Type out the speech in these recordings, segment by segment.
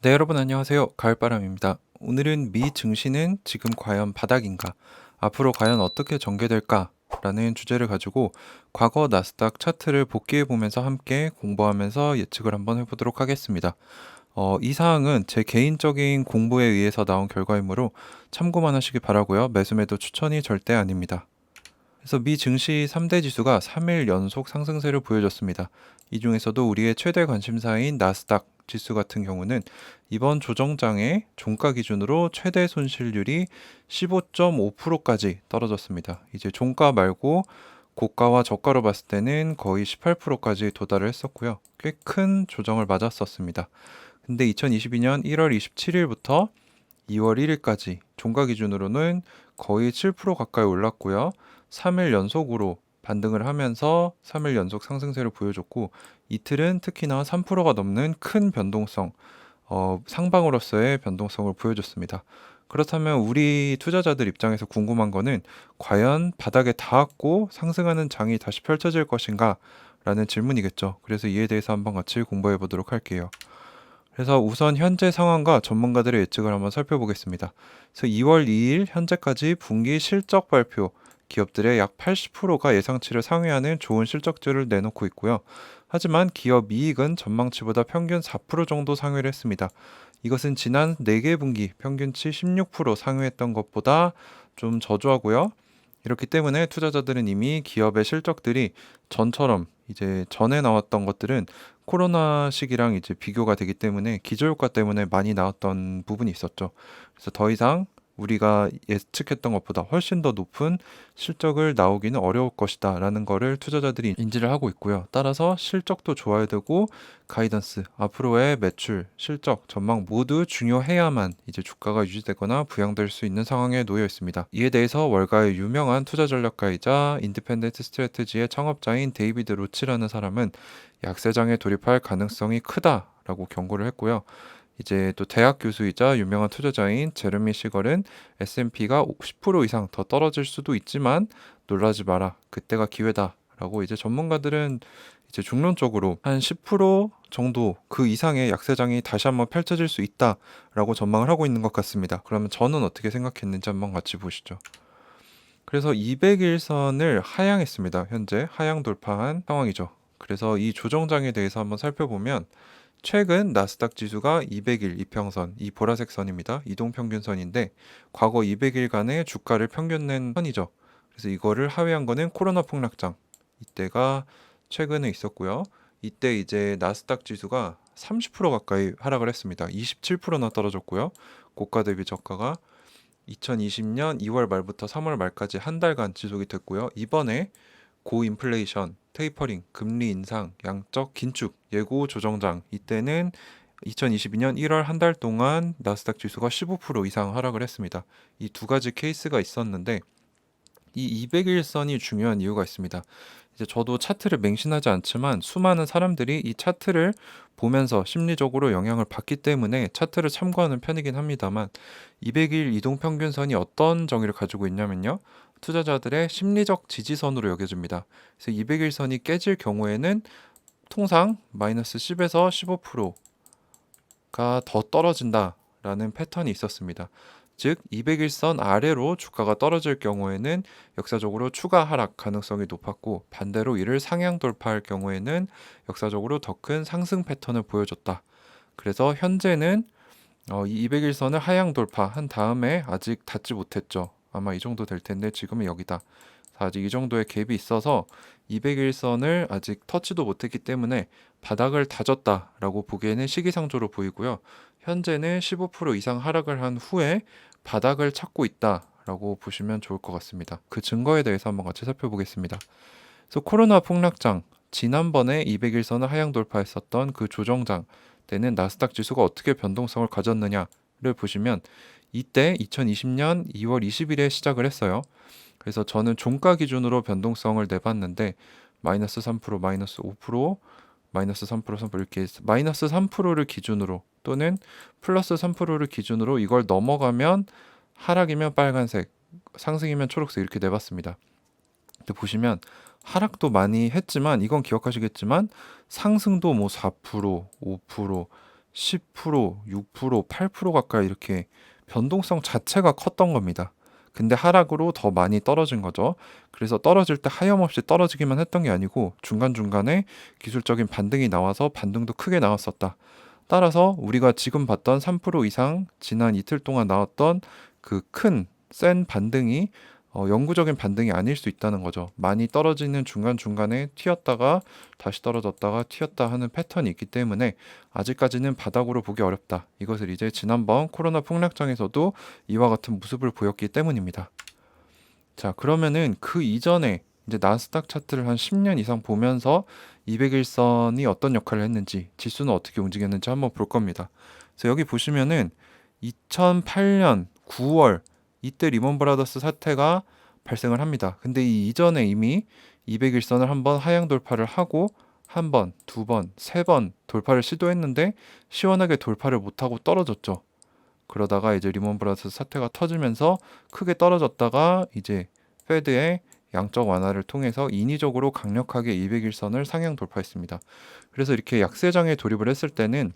네, 여러분 안녕하세요. 가을바람입니다. 오늘은 미 증시는 지금 과연 바닥인가? 앞으로 과연 어떻게 전개될까? 라는 주제를 가지고 과거 나스닥 차트를 복귀해 보면서 함께 공부하면서 예측을 한번 해보도록 하겠습니다. 이 사항은 제 개인적인 공부에 의해서 나온 결과이므로 참고만 하시기 바라고요. 매수매도 추천이 절대 아닙니다. 그래서 미 증시 3대 지수가 3일 연속 상승세를 보여줬습니다. 이 중에서도 우리의 최대 관심사인 나스닥 지수 같은 경우는 이번 조정장의 종가 기준으로 최대 손실률이 15.5%까지 떨어졌습니다. 이제 종가 말고 고가와 저가로 봤을 때는 거의 18%까지 도달을 했었고요. 꽤 큰 조정을 맞았었습니다. 근데 2022년 1월 27일부터 2월 1일까지 종가 기준으로는 거의 7% 가까이 올랐고요. 3일 연속으로 반등을 하면서 3일 연속 상승세를 보여줬고 이틀은 특히나 3%가 넘는 큰 변동성, 상방으로서의 변동성을 보여줬습니다. 그렇다면 우리 투자자들 입장에서 궁금한 거는 과연 바닥에 닿았고 상승하는 장이 다시 펼쳐질 것인가? 라는 질문이겠죠. 그래서 이에 대해서 한번 같이 공부해 보도록 할게요. 그래서 우선 현재 상황과 전문가들의 예측을 한번 살펴보겠습니다. 그래서 2월 2일 현재까지 분기 실적 발표 기업들의 약 80%가 예상치를 상회하는 좋은 실적들을 내놓고 있고요. 하지만 기업 이익은 전망치보다 평균 4% 정도 상회를 했습니다. 이것은 지난 4개 분기 평균치 16% 상회했던 것보다 좀 저조하고요. 이렇기 때문에 투자자들은 이미 기업의 실적들이 전처럼 이제 전에 나왔던 것들은 코로나 시기랑 이제 비교가 되기 때문에 기저효과 때문에 많이 나왔던 부분이 있었죠. 그래서 더 이상 우리가 예측했던 것보다 훨씬 더 높은 실적을 나오기는 어려울 것이다라는 거를 투자자들이 인지를 하고 있고요. 따라서 실적도 좋아야 되고 가이던스, 앞으로의 매출, 실적, 전망 모두 중요해야만 이제 주가가 유지되거나 부양될 수 있는 상황에 놓여 있습니다. 이에 대해서 월가의 유명한 투자 전략가이자 인디펜던트 스트래티지의 창업자인 데이비드 로치라는 사람은 약세장에 돌입할 가능성이 크다라고 경고를 했고요. 이제 또 대학 교수이자 유명한 투자자인 제르미 시걸은 S&P가 10% 이상 더 떨어질 수도 있지만 놀라지 마라. 그때가 기회다라고 이제 전문가들은 이제 중론적으로 한 10% 정도 그 이상의 약세장이 다시 한번 펼쳐질 수 있다라고 전망을 하고 있는 것 같습니다. 그러면 저는 어떻게 생각했는지 한번 같이 보시죠. 그래서 200일선을 하향했습니다. 현재 하향 돌파한 상황이죠. 그래서 이 조정장에 대해서 한번 살펴보면 최근 나스닥 지수가 200일 이평선, 이 보라색 선입니다. 이동평균선인데 과거 200일간의 주가를 평균 낸 선이죠. 그래서 이거를 하회한 거는 코로나 폭락장. 이때가 최근에 있었고요. 이때 이제 나스닥 지수가 30% 가까이 하락을 했습니다. 27%나 떨어졌고요. 고가 대비 저가가 2020년 2월 말부터 3월 말까지 한 달간 지속이 됐고요. 이번에 고인플레이션, 테이퍼링, 금리 인상, 양적 긴축, 예고 조정장 이때는 2022년 1월 한 달 동안 나스닥 지수가 15% 이상 하락을 했습니다. 이 두 가지 케이스가 있었는데 이 200일선이 중요한 이유가 있습니다. 이제 저도 차트를 맹신하지 않지만 수많은 사람들이 이 차트를 보면서 심리적으로 영향을 받기 때문에 차트를 참고하는 편이긴 합니다만 200일 이동평균선이 어떤 정의를 가지고 있냐면요. 투자자들의 심리적 지지선으로 여겨집니다. 그래서 200일선이 깨질 경우에는 통상 마이너스 10에서 15%가 더 떨어진다라는 패턴이 있었습니다. 즉 200일선 아래로 주가가 떨어질 경우에는 역사적으로 추가 하락 가능성이 높았고 반대로 이를 상향 돌파할 경우에는 역사적으로 더 큰 상승 패턴을 보여줬다. 그래서 현재는 이 200일선을 하향 돌파한 다음에 아직 닿지 못했죠. 아마 이 정도 될 텐데 지금은 여기다. 아직 이 정도의 갭이 있어서 200일선을 아직 터치도 못했기 때문에 바닥을 다졌다라고 보기에는 시기상조로 보이고요. 현재는 15% 이상 하락을 한 후에 바닥을 찾고 있다라고 보시면 좋을 것 같습니다. 그 증거에 대해서 한번 같이 살펴보겠습니다. 그래서 코로나 폭락장, 지난번에 200일선을 하향 돌파했었던 그 조정장 때는 나스닥 지수가 어떻게 변동성을 가졌느냐를 보시면 이때 2020년 2월 20일에 시작을 했어요. 그래서 저는 종가 기준으로 변동성을 내봤는데 마이너스 3%, 마이너스 5%, 마이너스 3%, 3% 이렇게 마이너스 3%를 기준으로 또는 플러스 3%를 기준으로 이걸 넘어가면 하락이면 빨간색, 상승이면 초록색 이렇게 내봤습니다. 근데 보시면 하락도 많이 했지만 이건 기억하시겠지만 상승도 뭐 4%, 5%, 10%, 6%, 8% 가까이 이렇게 변동성 자체가 컸던 겁니다. 근데 하락으로 더 많이 떨어진 거죠. 그래서 떨어질 때 하염없이 떨어지기만 했던 게 아니고 중간중간에 기술적인 반등이 나와서 반등도 크게 나왔었다. 따라서 우리가 지금 봤던 3% 이상 지난 이틀 동안 나왔던 그 큰 센 반등이 영구적인 반등이 아닐 수 있다는 거죠. 많이 떨어지는 중간중간에 튀었다가 다시 떨어졌다가 튀었다 하는 패턴이 있기 때문에 아직까지는 바닥으로 보기 어렵다. 이것을 이제 지난번 코로나 폭락장에서도 이와 같은 모습을 보였기 때문입니다. 자, 그러면은 그 이전에 이제 나스닥 차트를 한 10년 이상 보면서 200일선이 어떤 역할을 했는지, 지수는 어떻게 움직였는지 한번 볼 겁니다. 그래서 여기 보시면은 2008년 9월 이때 리먼 브라더스 사태가 발생을 합니다. 근데 이 이전에 이미 200일선을 한번 하향 돌파를 하고 한 번, 두 번, 세 번 돌파를 시도했는데 시원하게 돌파를 못하고 떨어졌죠. 그러다가 이제 리먼 브라더스 사태가 터지면서 크게 떨어졌다가 이제 페드의 양적 완화를 통해서 인위적으로 강력하게 200일선을 상향 돌파했습니다. 그래서 이렇게 약세장에 돌입을 했을 때는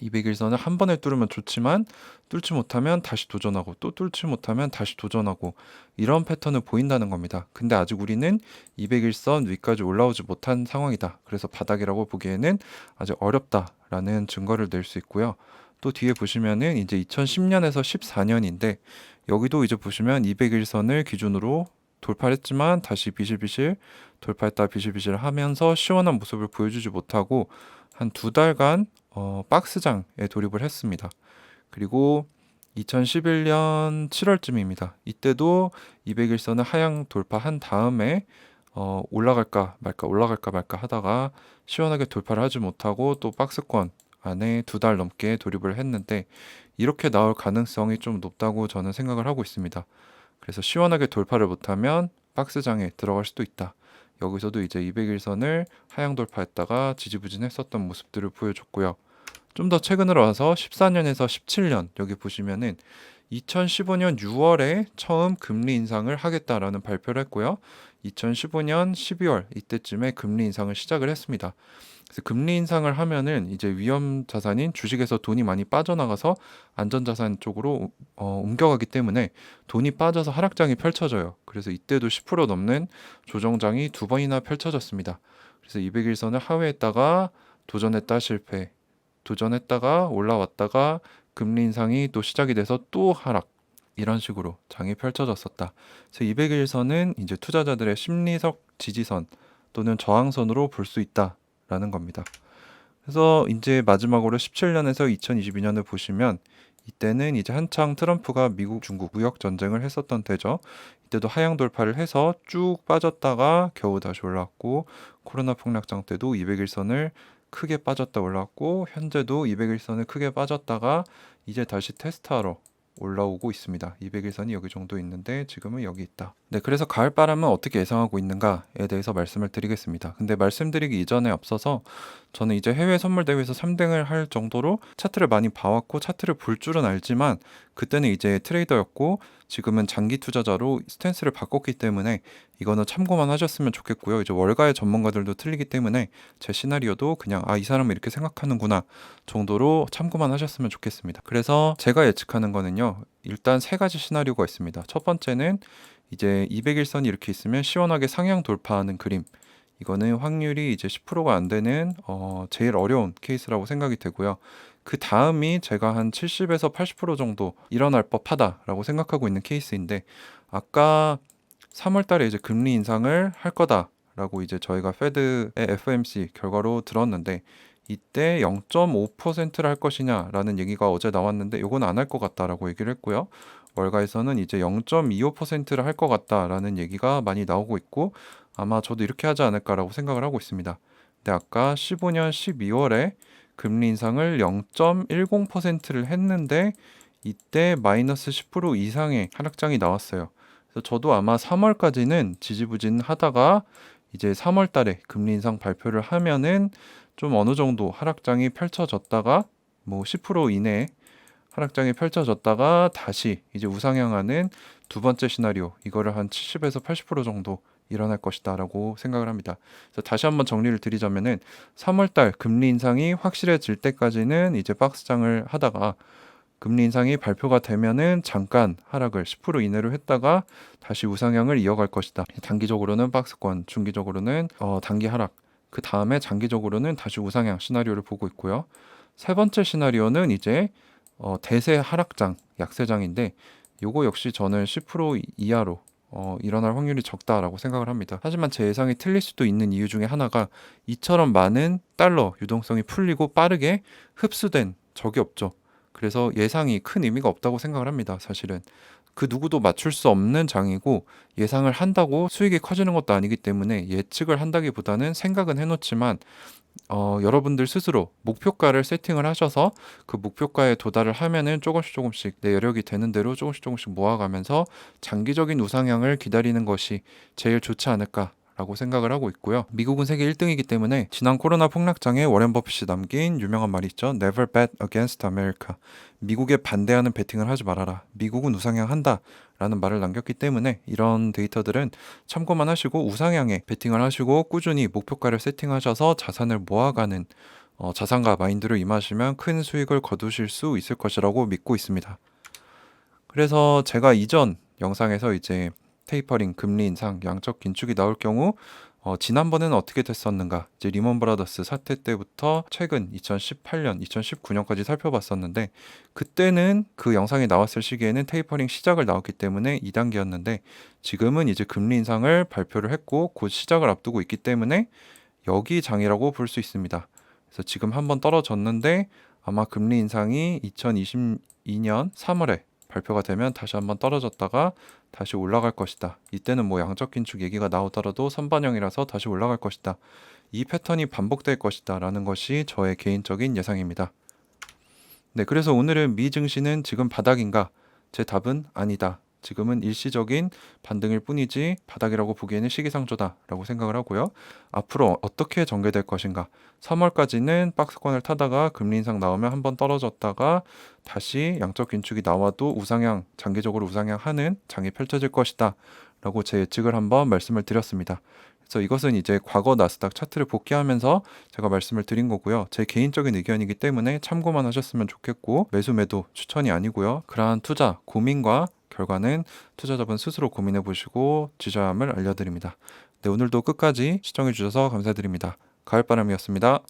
200일선을 한 번에 뚫으면 좋지만 뚫지 못하면 다시 도전하고 또 뚫지 못하면 다시 도전하고 이런 패턴을 보인다는 겁니다. 근데 아직 우리는 200일선 위까지 올라오지 못한 상황이다. 그래서 바닥이라고 보기에는 아직 어렵다라는 증거를 낼 수 있고요. 또 뒤에 보시면은 이제 2010년에서 14년인데 여기도 이제 보시면 200일선을 기준으로 돌파했지만 다시 비실비실 돌파했다 비실비실 하면서 시원한 모습을 보여주지 못하고 한 두 달간 박스장에 돌입을 했습니다. 그리고 2011년 7월쯤입니다. 이때도 200일선을 하향 돌파한 다음에 올라갈까 말까 올라갈까 말까 하다가 시원하게 돌파를 하지 못하고 또 박스권 안에 두 달 넘게 돌입을 했는데 이렇게 나올 가능성이 좀 높다고 저는 생각을 하고 있습니다. 그래서 시원하게 돌파를 못하면 박스장에 들어갈 수도 있다. 여기서도 이제 200일선을 하향 돌파했다가 지지부진했었던 모습들을 보여줬고요. 좀 더 최근으로 와서 14년에서 17년 여기 보시면은 2015년 6월에 처음 금리 인상을 하겠다라는 발표를 했고요. 2015년 12월 이때쯤에 금리 인상을 시작을 했습니다. 그래서 금리 인상을 하면은 이제 위험 자산인 주식에서 돈이 많이 빠져나가서 안전 자산 쪽으로 옮겨가기 때문에 돈이 빠져서 하락장이 펼쳐져요. 그래서 이때도 10% 넘는 조정장이 두 번이나 펼쳐졌습니다. 그래서 200일선을 하회했다가 도전했다 실패, 도전했다가 올라왔다가 금리 인상이 또 시작이 돼서 또 하락. 이런 식으로 장이 펼쳐졌었다. 그래서 200일선은 이제 투자자들의 심리적 지지선 또는 저항선으로 볼 수 있다라는 겁니다. 그래서 이제 마지막으로 17년에서 2022년을 보시면 이때는 이제 한창 트럼프가 미국 중국 무역 전쟁을 했었던 때죠. 이때도 하향 돌파를 해서 쭉 빠졌다가 겨우 다시 올라왔고 코로나 폭락장 때도 200일선을 크게 빠졌다 올라왔고 현재도 200일선을 크게 빠졌다가 이제 다시 테스트하러 올라오고 있습니다. 200일선이 여기 정도 있는데 지금은 여기 있다. 네, 그래서 가을 바람은 어떻게 예상하고 있는가에 대해서 말씀을 드리겠습니다. 근데 말씀드리기 이전에 앞서서 저는 이제 해외 선물 대회에서 3등을 할 정도로 차트를 많이 봐왔고 차트를 볼 줄은 알지만 그때는 이제 트레이더였고 지금은 장기 투자자로 스탠스를 바꿨기 때문에 이거는 참고만 하셨으면 좋겠고요. 이제 월가의 전문가들도 틀리기 때문에 제 시나리오도 그냥 이 사람은 이렇게 생각하는구나 정도로 참고만 하셨으면 좋겠습니다. 그래서 제가 예측하는 거는요. 일단 세 가지 시나리오가 있습니다. 첫 번째는 이제 200일선이 이렇게 있으면 시원하게 상향 돌파하는 그림. 이거는 확률이 이제 10%가 안 되는 제일 어려운 케이스라고 생각이 되고요. 그 다음이 제가 한 70에서 80% 정도 일어날 법하다라고 생각하고 있는 케이스인데 아까 3월 달에 이제 금리 인상을 할 거다라고 이제 저희가 페드의 FOMC 결과로 들었는데 이때 0.5%를 할 것이냐라는 얘기가 어제 나왔는데 이건 안 할 것 같다라고 얘기를 했고요. 월가에서는 이제 0.25%를 할 것 같다라는 얘기가 많이 나오고 있고 아마 저도 이렇게 하지 않을까라고 생각을 하고 있습니다. 근데 아까 15년 12월에 금리 인상을 0.10%를 했는데 이때 마이너스 10% 이상의 하락장이 나왔어요. 그래서 저도 아마 3월까지는 지지부진하다가 이제 3월 달에 금리 인상 발표를 하면은 좀 어느 정도 하락장이 펼쳐졌다가 뭐 10% 이내에 하락장이 펼쳐졌다가 다시 이제 우상향하는 두 번째 시나리오 이거를 한 70에서 80% 정도 일어날 것이다 라고 생각을 합니다. 그래서 다시 한번 정리를 드리자면은 3월달 금리 인상이 확실해질 때까지는 이제 박스장을 하다가 금리 인상이 발표가 되면은 잠깐 하락을 10% 이내로 했다가 다시 우상향을 이어갈 것이다. 단기적으로는 박스권, 중기적으로는 단기 하락, 그 다음에 장기적으로는 다시 우상향 시나리오를 보고 있고요. 세 번째 시나리오는 이제 대세 하락장, 약세장인데 요거 역시 저는 10% 이하로 일어날 확률이 적다라고 생각을 합니다. 하지만 제 예상이 틀릴 수도 있는 이유 중에 하나가 이처럼 많은 달러 유동성이 풀리고 빠르게 흡수된 적이 없죠. 그래서 예상이 큰 의미가 없다고 생각을 합니다. 사실은 그 누구도 맞출 수 없는 장이고 예상을 한다고 수익이 커지는 것도 아니기 때문에 예측을 한다기보다는 생각은 해놓지만 여러분들 스스로 목표가를 세팅을 하셔서 그 목표가에 도달을 하면은 조금씩 내 여력이 되는 대로 조금씩 모아가면서 장기적인 우상향을 기다리는 것이 제일 좋지 않을까라고 생각을 하고 있고요. 미국은 세계 1등이기 때문에 지난 코로나 폭락장에 워렌 버핏이 남긴 유명한 말이 있죠. Never bet against America. 미국에 반대하는 베팅을 하지 말아라. 미국은 우상향한다. 라는 말을 남겼기 때문에 이런 데이터들은 참고만 하시고 우상향에 베팅을 하시고 꾸준히 목표가를 세팅하셔서 자산을 모아가는 자산가 마인드로 임하시면 큰 수익을 거두실 수 있을 것이라고 믿고 있습니다. 그래서 제가 이전 영상에서 이제 테이퍼링, 금리 인상, 양적 긴축이 나올 경우 지난번에는 어떻게 됐었는가? 이제 리먼 브라더스 사태 때부터 최근 2018년, 2019년까지 살펴봤었는데 그때는 그 영상이 나왔을 시기에는 테이퍼링 시작을 나왔기 때문에 2단계였는데 지금은 이제 금리 인상을 발표를 했고 곧 시작을 앞두고 있기 때문에 여기 장이라고 볼 수 있습니다. 그래서 지금 한번 떨어졌는데 아마 금리 인상이 2022년 3월에 발표가 되면 다시 한번 떨어졌다가 다시 올라갈 것이다. 이때는 뭐 양적 긴축 얘기가 나오더라도 선반영이라서 다시 올라갈 것이다. 이 패턴이 반복될 것이다 라는 것이 저의 개인적인 예상입니다. 네, 그래서 오늘은 미 증시는 지금 바닥인가? 제 답은 아니다. 지금은 일시적인 반등일 뿐이지 바닥이라고 보기에는 시기상조다라고 생각을 하고요. 앞으로 어떻게 전개될 것인가? 3월까지는 박스권을 타다가 금리 인상 나오면 한번 떨어졌다가 다시 양적 긴축이 나와도 우상향, 장기적으로 우상향하는 장이 펼쳐질 것이다. 라고 제 예측을 한번 말씀을 드렸습니다. 그래서 이것은 이제 과거 나스닥 차트를 복귀하면서 제가 말씀을 드린 거고요. 제 개인적인 의견이기 때문에 참고만 하셨으면 좋겠고 매수 매도 추천이 아니고요. 그러한 투자 고민과 결과는 투자자분 스스로 고민해 보시고 지셔야 함을 알려드립니다. 네, 오늘도 끝까지 시청해 주셔서 감사드립니다. 가을바람이었습니다.